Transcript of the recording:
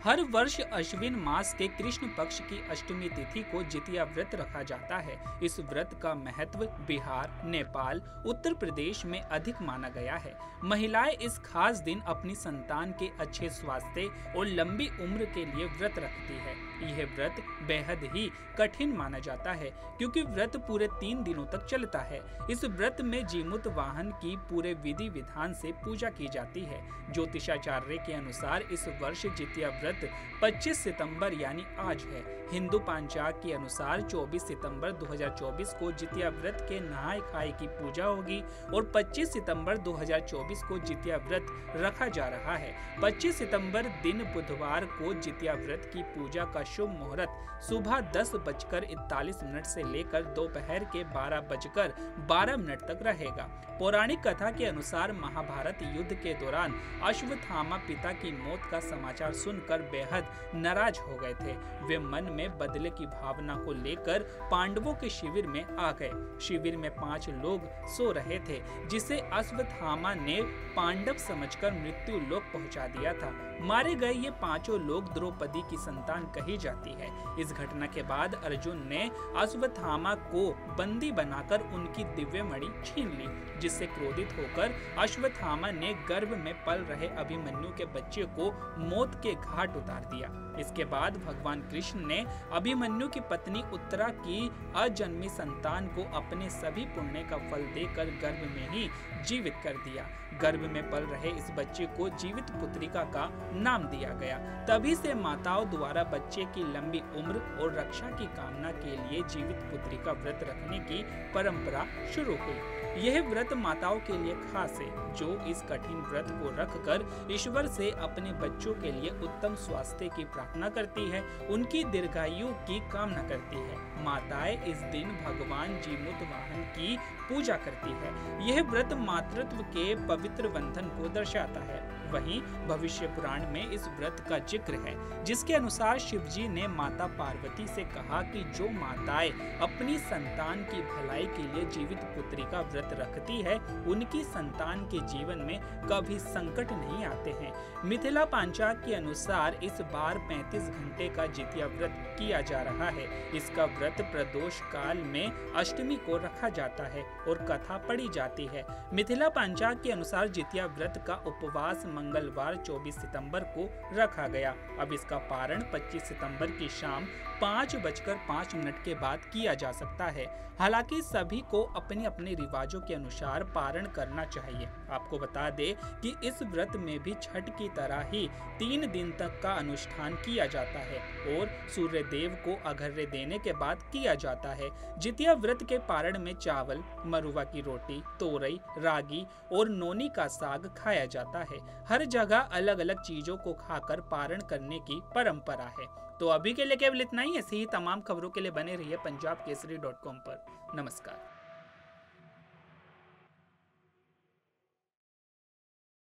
हर वर्ष अश्विन मास के कृष्ण पक्ष की अष्टमी तिथि को जितिया व्रत रखा जाता है। इस व्रत का महत्व बिहार, नेपाल, उत्तर प्रदेश में अधिक माना गया है। महिलाएं इस खास दिन अपनी संतान के अच्छे स्वास्थ्य और लंबी उम्र के लिए व्रत रखती है। यह व्रत बेहद ही कठिन माना जाता है क्योंकि व्रत पूरे 3 दिनों तक चलता है। इस व्रत में जीमूत वाहन की पूरे विधि विधान से पूजा की जाती है। ज्योतिषाचार्य के अनुसार इस वर्ष जितिया व्रत 25 सितंबर यानी आज है। हिंदू पंचांग के अनुसार 24 सितंबर 2024 को जितिया व्रत के नहाय खाए की पूजा होगी और 25 सितंबर 2024 को जितिया व्रत रखा जा रहा है। 25 सितंबर दिन बुधवार को जितिया व्रत की पूजा का शुभ मुहूर्त सुबह 10:41 से लेकर दोपहर के 12:12 तक रहेगा। पौराणिक कथा के अनुसार महाभारत युद्ध के दौरान अश्वत्थामा पिता की मौत का समाचार सुनकर बेहद नाराज हो गए थे। वे मन में बदले की भावना को लेकर पांडवों के शिविर में आ गए। शिविर में 5 लोग सो रहे थे जिसे अश्वत्थामा ने पांडव समझकर मृत्यु लोक पहुंचा दिया था। मारे गए ये 5 लोग द्रौपदी की संतान कही जाती है। इस घटना के बाद अर्जुन ने अश्वत्थामा को बंदी बनाकर उनकी दिव्य मणि छीन ली, जिससे क्रोधित होकर अश्वत्थामा ने गर्भ में पल रहे अभिमन्यु के बच्चे को मौत के घाट उतार दिया। इसके बाद भगवान कृष्ण ने अभिमन्यु की पत्नी उत्तरा की अजन्मी संतान को अपने सभी पुण्य का फल देकर गर्भ में ही जीवित कर दिया। गर्भ में पल रहे इस बच्चे को जीवित पुत्रिका का नाम दिया गया। तभी से माताओं द्वारा बच्चे की लंबी उम्र और रक्षा की कामना के लिए जीवित पुत्रिका व्रत रखने की परंपरा शुरू हुई। यह व्रत माताओं के लिए खास है जो इस कठिन व्रत को रखकर ईश्वर से अपने बच्चों के लिए उत्तम स्वास्थ्य की प्रार्थना करती है, उनकी दीर्घायु की कामना करती है। माताएं इस दिन भगवान जीमूत वाहन की पूजा करती है। यह व्रत मातृत्व के पवित्र बंधन को दर्शाता है। वहीं भविष्य पुराण में इस व्रत का जिक्र है, जिसके अनुसार शिवजी ने माता पार्वती से कहा कि जो माताएं अपनी संतान की भलाई के लिए जीवित पुत्री का व्रत रखती है, उनकी संतान के जीवन में कभी संकट नहीं आते हैं। मिथिला पंचांग के अनुसार इस बार 35 घंटे का जितिया व्रत किया जा रहा है। इसका व्रत प्रदोष काल में अष्टमी को रखा जाता है और कथा पढ़ी जाती है। मिथिला पंचांग के अनुसार जितिया व्रत का उपवास मंगलवार 24 सितंबर को रखा गया। अब इसका पारण 25 सितंबर की शाम 5:05 के बाद किया जा सकता है। हालांकि सभी को अपने अपने रिवाजों के अनुसार पारण करना चाहिए। आपको बता दें कि इस व्रत में भी छठ की तरह ही 3 दिन तक का अनुष्ठान किया जाता है और सूर्य देव को अर्घ्य देने के बाद किया जाता है। जितिया व्रत के पारण में चावल, मरुआ की रोटी, तोरई, रागी और नोनी का साग खाया जाता है। हर जगह अलग अलग चीजों को खाकर पारण करने की परंपरा है। तो अभी के लिए केवल इतना ही। ऐसी ही तमाम खबरों के लिए बने रहिए पंजाबकेसरी.com पर। नमस्कार।